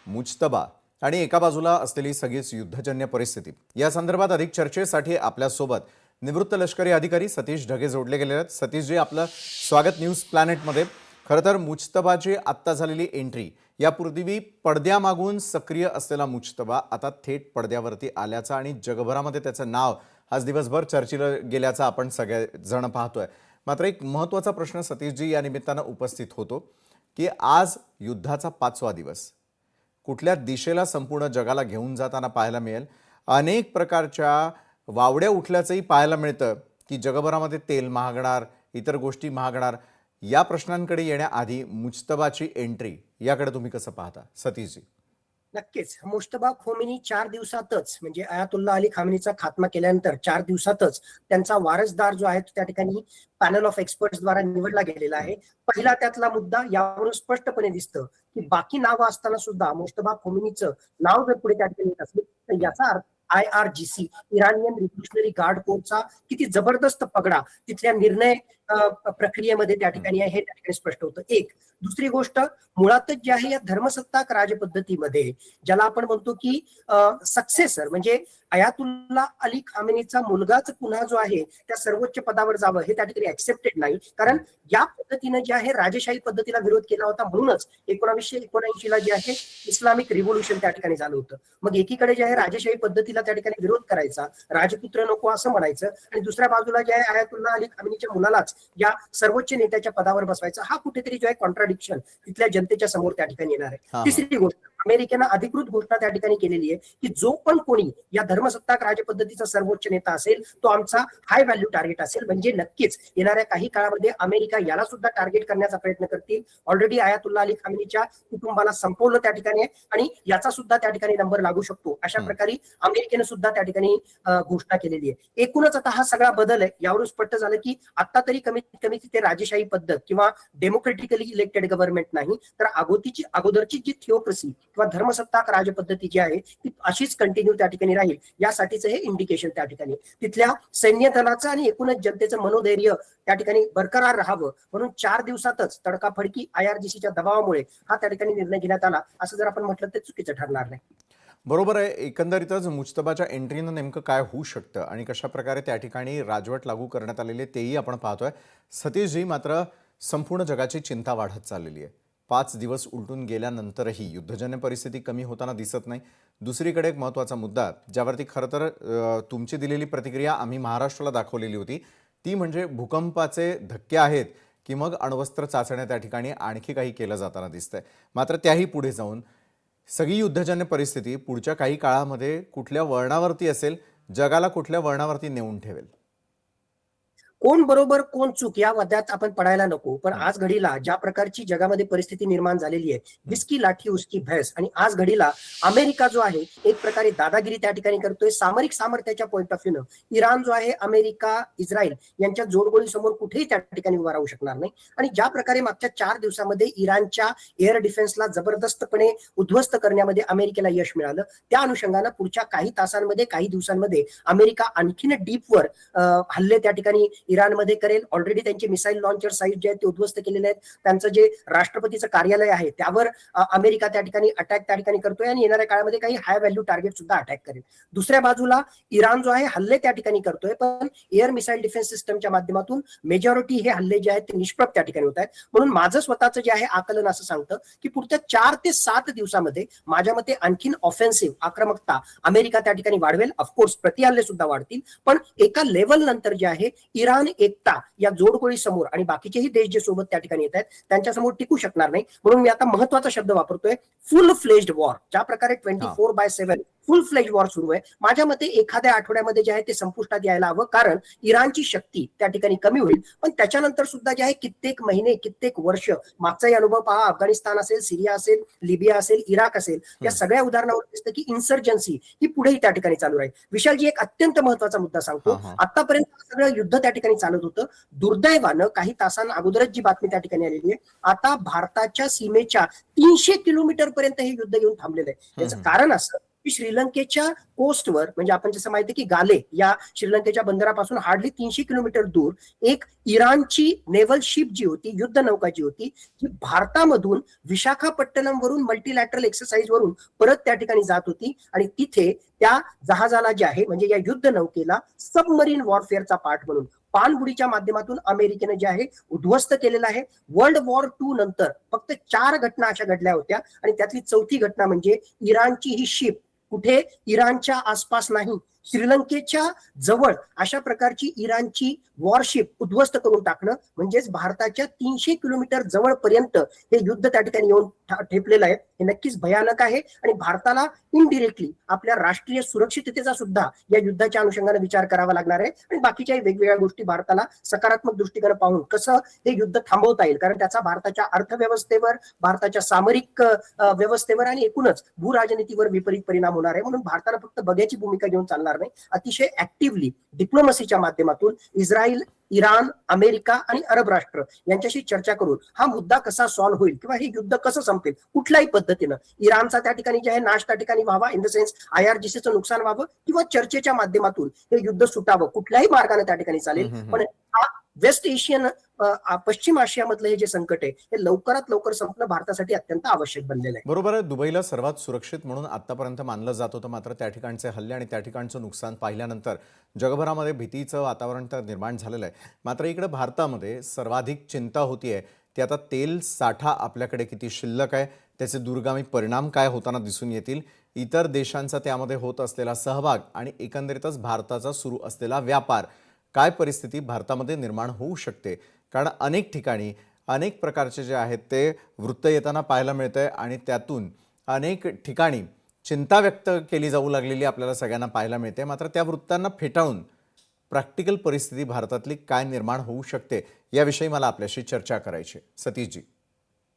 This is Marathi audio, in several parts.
मुजतबा आणि एका बाजूला असलेली सगळीच युद्धजन्य परिस्थिती या संदर्भात अधिक चर्चेसाठी आपल्यासोबत निवृत्त लष्करी अधिकारी सतीश ढगे जोडले गेले आहेत। सतीशजी, आपलं स्वागत न्यूज प्लॅनेटमध्ये। खरं तर मुजतबाची आत्ता झालेली एंट्री, यापूर्वी पडद्यामागून सक्रिय असलेला मुजतबा आता थेट पडद्यावरती आल्याचा आणि जगभरामध्ये त्याचं नाव आज दिवसभर चर्चेला गेल्याचा आपण सगळे जण पाहतोय। मात्र एक महत्त्वाचा प्रश्न सतीशजी या निमित्तानं उपस्थित होतो की आज युद्धाचा 5वा दिवस कुठल्या दिशेला संपूर्ण जगाला घेऊन जाताना पाहायला मिळेल। अनेक प्रकारच्या वावड्या उठल्याचंही पाहायला मिळतं की जगभरामध्ये तेल महागणार, इतर गोष्टी महागणार। या प्रश्नांकडे येण्याआधी मुजतबाची एंट्री याकडे तुम्ही कसं पाहता सतीशजी? नक्कीच मुश्तबा खोमेनी 4 दिवसातच म्हणजे आयातुल्ला अली खामेनीचा खात्मा केल्यानंतर 4 दिवसातच त्यांचा वारसदार जो आहे त्या ठिकाणी पॅनल ऑफ एक्सपर्ट्स द्वारा निवडला गेलेला आहे। पहिला त्यातला मुद्दा यावरून स्पष्टपणे दिसतं की बाकी नावं असताना सुद्धा मुश्तबा खोमेनीचं नाव जर पुढे त्या ठिकाणी येत असेल तर याचा अर्थ IRGC इराणियन रिव्होल्युशनरी गार्ड कोरचा किती जबरदस्त पगडा तिथल्या निर्णय प्रक्रियेमध्ये त्या ठिकाणी आहे हे त्या ठिकाणी स्पष्ट होतं। एक दुसरी गोष्ट मुळातच जी आहे या धर्मसत्ताक राजपद्धतीमध्ये ज्याला आपण म्हणतो की सक्सेसर म्हणजे आयातुल्ला अली खामेनीचा मुलगाच पुन्हा जो आहे त्या सर्वोच्च पदावर जावं हे त्या ठिकाणी ऍक्सेप्टेड नाही। कारण या पद्धतीने जे आहे राजेशाही पद्धतीला विरोध केला होता, म्हणूनच 1979 ला जे आहे इस्लामिक रिव्होल्युशन त्या ठिकाणी झालं होतं। मग एकीकडे जे आहे राजेशाही पद्धतीला त्या ठिकाणी विरोध करायचा, राजपुत्र नको असं म्हणायचं, आणि दुसऱ्या बाजूला जे आहे आयातुल्ला अली खामेनीच्या मुलालाच या सर्वोच्च नेत्याच्या पदावर बसवायचा, हा कुठेतरी जो आहे कॉन्ट्राडिक्शन तिथल्या जनतेच्या समोर त्या ठिकाणी येणार आहे। तिसरी गोष्ट, अमेरिकेनं अधिकृत घोषणा त्या ठिकाणी केलेली आहे की जो पण कोणी या धर्मसत्ताक राजपद्धतीचा सर्वोच्च नेता असेल तो आमचा हाय व्हॅल्यू टार्गेट असेल। म्हणजे नक्कीच येणाऱ्या काही काळामध्ये अमेरिका याला सुद्धा टार्गेट करण्याचा प्रयत्न करतील। ऑलरेडी आयातुल्ला अली खामेनीच्या कुटुंबाला संपवलं त्या ठिकाणी आहे आणि याचा सुद्धा त्या ठिकाणी नंबर लागू शकतो, अशा प्रकारे अमेरिकेनं सुद्धा त्या ठिकाणी घोषणा केलेली आहे। एकूणच आता हा सगळा बदल आहे यावरून स्पष्ट झालं की आता तरी कमीत कमी तिथे राजेशाही पद्धत किंवा डेमोक्रेटिकली इलेक्टेड गव्हर्नमेंट नाही, तर अगोदरची जी थिओक्रेसी किंवा धर्मसत्ताक राजपद्धती जी आहे ती अशीच कंटिन्यू त्या ठिकाणी राहील, यासाठीच हे इंडिकेशन त्या ठिकाणी तिथल्या सैन्य दलाचं आणि एकूणच जनतेचं मनोधैर्य त्या ठिकाणी बरकरार राहावं म्हणून 4 दिवसातच तडकाफडकी IRGCच्या दबावामुळे हा त्या ठिकाणी निर्णय घेण्यात आला, असं जर आपण म्हटलं तर चुकीचं ठरणार नाही। बरोबर आहे। एकंदरीतच मुजतबाच्या एंट्रीनं नेमकं काय होऊ शकतं आणि कशा प्रकारे त्या ठिकाणी राजवट लागू करण्यात आलेली आहे तेही आपण पाहतोय। सतीशजी, मात्र संपूर्ण जगाची चिंता वाढत चाललेली आहे। 5 दिवस उलटून गेल्यानंतरही युद्धजन्य परिस्थिती कमी होताना दिसत नाही। दुसरीकडे एक महत्त्वाचा मुद्दा ज्यावरती खरं तर तुमची दिलेली प्रतिक्रिया आम्ही महाराष्ट्राला दाखवलेली होती, ती म्हणजे भूकंपाचे धक्के आहेत की मग अण्वस्त्र चाचण्या त्या ठिकाणी आणखी काही केलं जाताना दिसतंय। मात्र त्याही पुढे जाऊन सगळी युद्धजन्य परिस्थिती पुढच्या काही काळामध्ये कुठल्या वळणावरती असेल, जगाला कुठल्या वळणावरती नेऊन ठेवेल? कोण बरोबर कोण चूक या वादात आपण पडायला नको, पण आज घडीला ज्या प्रकारची जगामध्ये परिस्थिती निर्माण झालेली आहे, जिसकी लाठी उसकी भैंस, आणि आज घडीला अमेरिका जो आहे एक प्रकारे दादागिरी त्या ठिकाणी करतोय सामरिक सामर्थ्याच्या पॉईंट ऑफ व्ह्यूनं। इराण जो आहे अमेरिका इस्रायल यांच्या जोडगोळी समोर कुठेही त्या ठिकाणी उभा राहू शकणार नाही। आणि ज्या प्रकारे मागच्या 4 दिवसामध्ये इराणच्या एअर डिफेन्सला जबरदस्तपणे उद्ध्वस्त करण्यामध्ये अमेरिकेला यश मिळालं, त्या अनुषंगानं पुढच्या काही तासांमध्ये काही दिवसांमध्ये अमेरिका आणखीन डीपवर हल्ले त्या ठिकाणी इराणमध्ये करेल। ऑलरेडी त्यांचे मिसाईल लॉन्चर साईट जे आहेत ते उद्ध्वस्त केलेले आहेत, त्यांचं जे राष्ट्रपतीचं कार्यालय आहे त्यावर अमेरिका त्या ठिकाणी अटॅक त्या ठिकाणी करतोय आणि येणाऱ्या काळामध्ये काही हाय व्हॅल्यू टार्गेट सुद्धा अटॅक करेल। दुसऱ्या बाजूला इराण जो आहे हल्ले त्या ठिकाणी करतोय, पण एअर मिसाईल डिफेन्स सिस्टमच्या माध्यमातून मेजॉरिटी हे हल्ले जे आहेत ते निष्प्रभ त्या ठिकाणी होत आहेत। म्हणून माझं स्वतःचं जे आहे आकलन असं सांगतं की पुढच्या 4 ते 7 दिवसामध्ये माझ्या मते आणखीन ऑफेन्सिव्ह आक्रमकता अमेरिका त्या ठिकाणी वाढवेल। ऑफकोर्स प्रतिहल्ले सुद्धा वाढतील, पण एका लेवल नंतर जे आहे इराण एकटा या जोडगोळी समोर आणि बाकीचेही देश जे सोबत त्या ठिकाणी येत आहेत त्यांच्यासमोर टिकू शकणार नाही। म्हणून मी आता महत्वाचा शब्द वापरतोय, फुल फ्लेज्ड वॉर। ज्या प्रकारे 24/7 फुल फ्लेज वॉर सुरू आहे, माझ्या मते एखाद्या आठवड्यामध्ये जे आहे ते संपुष्टात यायला हवं, कारण इराणची शक्ती त्या ठिकाणी कमी होईल। पण त्याच्यानंतर सुद्धा जे आहे कित्येक महिने कित्येक वर्ष मागचाही अनुभव पहा, अफगाणिस्तान असेल, सिरिया असेल, लिबिया असेल, इराक असेल, या सगळ्या उदाहरणावर दिसतं की इन्सर्जन्सी ही पुढेही त्या ठिकाणी चालू राहील। विशालजी, एक अत्यंत महत्वाचा मुद्दा सांगतो, आतापर्यंत सगळं युद्ध त्या ठिकाणी चालत होतं, दुर्दैवानं काही तासां अगोदरच जी बातमी त्या ठिकाणी आलेली आहे, आता भारताच्या सीमेच्या 300 किलोमीटर पर्यंत हे युद्ध येऊन थांबलेलं आहे। याचं कारण असं की श्रीलंकेच्या कोस्टवर, म्हणजे आपण जसं माहिती की गाले या श्रीलंकेच्या बंदरापासून हार्डली 300 किलोमीटर दूर एक इराणची नेव्हल शिप जी होती, युद्ध नौका जी होती, जी भारतामधून विशाखापट्टणम वरून मल्टीलॅटरल एक्सरसाइज वरून परत त्या ठिकाणी जात होती आणि तिथे त्या जहाजाला जे आहे म्हणजे या युद्ध नौकेला सबमरीन वॉरफेअरचा पार्ट म्हणून पाणबुडीच्या माध्यमातून अमेरिकेने जे आहे उद्ध्वस्त केलेलं आहे. वर्ल्ड वॉर 2 नंतर फक्त 4 घटना अशा घडल्या होत्या आणि त्यातली चौथी घटना म्हणजे इराणची ही शिप कुठे इराणच्या आसपास नाही, श्रीलंकेच्या जवळ अशा प्रकारची इराणची वॉरशिप उद्ध्वस्त करून टाकणं म्हणजेच भारताच्या 300 किलोमीटर जवळपर्यंत हे युद्ध त्या ठिकाणी येऊन ठेपलेलं आहे. हे नक्कीच भयानक आहे आणि भारताला इनडिरेक्टली आपल्या राष्ट्रीय सुरक्षिततेचा सुद्धा या युद्धाच्या अनुषंगाने विचार करावा लागणार आहे आणि बाकीच्याही वेगवेगळ्या गोष्टी भारताला सकारात्मक दृष्टीने पाहून कसं हे युद्ध थांबवता येईल, कारण त्याचा भारताच्या अर्थव्यवस्थेवर, भारताच्या सामरिक व्यवस्थेवर आणि एकूणच भूराजनीतीवर विपरीत परिणाम होणार आहे. म्हणून भारताला फक्त बघ्याची भूमिका घेऊन चालणार नाही, अतिशय ऍक्टिव्हली डिप्लोमसीच्या माध्यमातून इस्रायल, इराण, अमेरिका आणि अरब राष्ट्र यांच्याशी चर्चा करून हा मुद्दा कसा सॉल्व्ह होईल किंवा हे युद्ध कसं संपेल कुठल्याही पद्धतीनं, इराणचा त्या ठिकाणी जे आहे नाश त्या ठिकाणी व्हावा, इन द सेन्स IRGCचं नुकसान व्हावं किंवा चर्चेच्या माध्यमातून हे युद्ध सुटावं, कुठल्याही मार्गाने त्या ठिकाणी चालेल. पण हा वेस्ट एशियन पश्चिम आशियामधलं हे जे संकट आहे हे लवकरात लवकर संपणं भारतासाठी अत्यंत आवश्यक बनलेलं आहे. बरोबर आहे. दुबईला सर्वात सुरक्षित म्हणून आतापर्यंत मानलं जात होतं, मात्र त्या ठिकाणचे हल्ले आणि त्या ठिकाणचं नुकसान पाहिल्यानंतर जगभरामध्ये भीतीचं वातावरण तर निर्माण झालेलं आहे. मात्र इकडे भारतामध्ये सर्वाधिक चिंता होतीये ती आता तेल साठा आपल्याकडे किती शिल्लक आहे, त्याचे दूरगामी परिणाम काय होताना दिसून येतील, इतर देशांचा त्यामध्ये होत असलेला सहभाग आणि एकंदरीतच भारताचा सुरू असलेला व्यापार, काय परिस्थिती भारतामध्ये निर्माण होऊ शकते. कारण अनेक ठिकाणी अनेक प्रकारचे जे आहेत ते वृत्त येताना पाहायला मिळतंय आणि त्यातून अनेक ठिकाणी चिंता व्यक्त केली जाऊ लागलेली आपल्याला सगळ्यांना पाहायला मिळते. मात्र त्या वृत्तांना फेटाळून प्रॅक्टिकल परिस्थिती भारतातली काय निर्माण होऊ शकते याविषयी मला आपल्याशी चर्चा करायची. सतीशजी,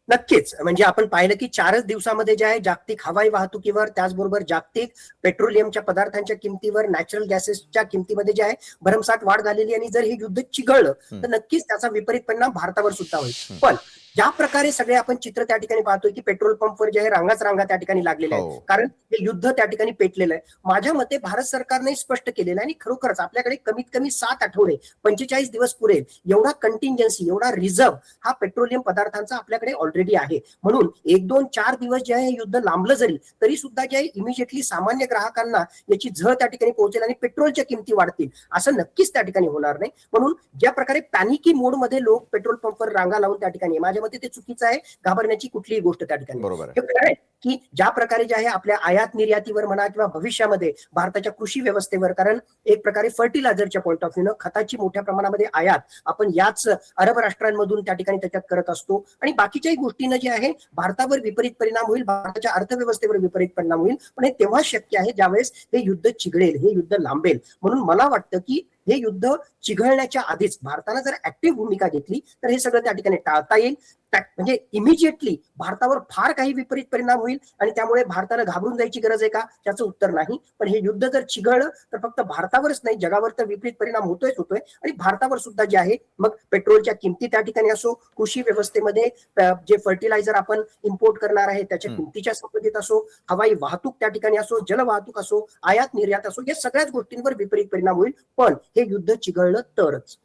नक्कीच, म्हणजे आपण पाहिलं की 4च दिवसामध्ये जे आहे जागतिक हवाई वाहतुकीवर, त्याचबरोबर जागतिक पेट्रोलियमच्या पदार्थांच्या किमतीवर, नॅचरल गॅसेसच्या किमतीमध्ये जे आहे भरमसाठ वाढ झालेली आणि जर हे युद्ध चिघळलं तर नक्कीच त्याचा विपरीत परिणाम भारतावर सुद्धा होईल. पण ज्या प्रकारे सगळे आपण चित्र त्या ठिकाणी पाहतोय की पेट्रोल पंपवर जे आहे रांगाच रांगा त्या ठिकाणी लागलेल्या आहेत, कारण हे युद्ध त्या ठिकाणी पेटलेलं आहे. माझ्या मते भारत सरकारने स्पष्ट केलेलं आहे आणि खरोखरच आपल्याकडे कमीत कमी 7 आठवडे 45 दिवस पुरेल एवढा कंटिंजन्सी, एवढा रिझर्व्ह हा पेट्रोलियम पदार्थांचा आपल्याकडे ऑलरेडी आहे. म्हणून 1, 2, 4 दिवस जे आहे हे युद्ध लांबलं जरी तरी सुद्धा जे आहे इमिजिएटली सामान्य ग्राहकांना याची झळ त्या ठिकाणी पोहोचेल आणि पेट्रोलच्या किमती वाढतील असं नक्कीच त्या ठिकाणी होणार नाही. म्हणून ज्या प्रकारे पॅनिकी मोडमध्ये लोक पेट्रोल पंपवर रांगा लावून त्या ठिकाणी, माझ्या मते ते चुकीचं आहे. घाबरण्याची कुठलीही गोष्ट त्या ठिकाणी बरोबर हे खरं आहे की ज्या प्रकारे जे आहे आपल्या आयात निर्यातीवर म्हणा किंवा भविष्यामध्ये भारताच्या कृषी व्यवस्थेवर, कारण एक प्रकारे फर्टिलायझरच्या पॉईंट ऑफ व्ह्यूनं खताची मोठ्या प्रमाणामध्ये आयात आपण याच अरब राष्ट्रांमधून त्या ठिकाणी त्याच्यात करत असतो आणि बाकीच्याही गोष्टीनं जे आहे भारतावर विपरीत परिणाम होईल, भारताच्या अर्थव्यवस्थेवर विपरीत परिणाम होईल. पण हे तेव्हा शक्य आहे ज्यावेळेस हे युद्ध चिघळेल, हे युद्ध लांबेल. म्हणून मला वाटतं की हे युद्ध चिघळण्याच्या आधीच भारतानं जर ऍक्टिव्ह भूमिका घेतली तर हे सगळं त्या ठिकाणी टाळता येईल. म्हणजे इमिजिएटली भारतावर फार काही विपरीत परिणाम होईल आणि त्यामुळे भारताला घाबरून जायची गरज आहे का, त्याचं उत्तर नाही. पण हे युद्ध जर चिघळलं तर फक्त भारतावरच नाही जगावर तर विपरीत परिणाम होतोय आणि भारतावर सुद्धा जे आहे मग पेट्रोलच्या किमती त्या ठिकाणी असो, कृषी व्यवस्थेमध्ये जे फर्टिलायझर आपण इम्पोर्ट करणार आहे त्याच्या किमतीच्या संबंधित असो, हवाई वाहतूक त्या ठिकाणी असो, जलवाहतूक असो, आयात निर्यात असो, या सगळ्याच गोष्टींवर विपरीत परिणाम होईल. पण हे युद्ध चिघळलं तरच.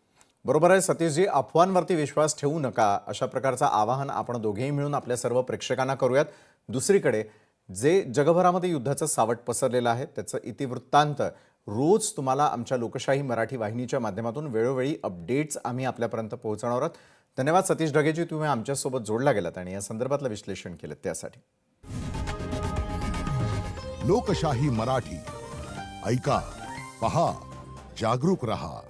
बरोबर आहे सतीशजी. अफवांवरती विश्वास ठेवू नका, अशा प्रकारचं आवाहन आपण दोघेही मिळून आपल्या सर्व प्रेक्षकांना करूयात. दुसरीकडे जे जगभरामध्ये युद्धाचं सावट पसरलेलं आहे त्याचं इतिवृत्तांत रोज तुम्हाला आमच्या लोकशाही मराठी वाहिनीच्या माध्यमातून वेळोवेळी अपडेट्स आम्ही आपल्यापर्यंत पोहोचवणार आहोत. धन्यवाद सतीश ढगेजी, तुम्ही आमच्यासोबत जोडला गेलात आणि या संदर्भातलं विश्लेषण केलं त्यासाठी. लोकशाही मराठी ऐका, पहा, जागरूक रहा.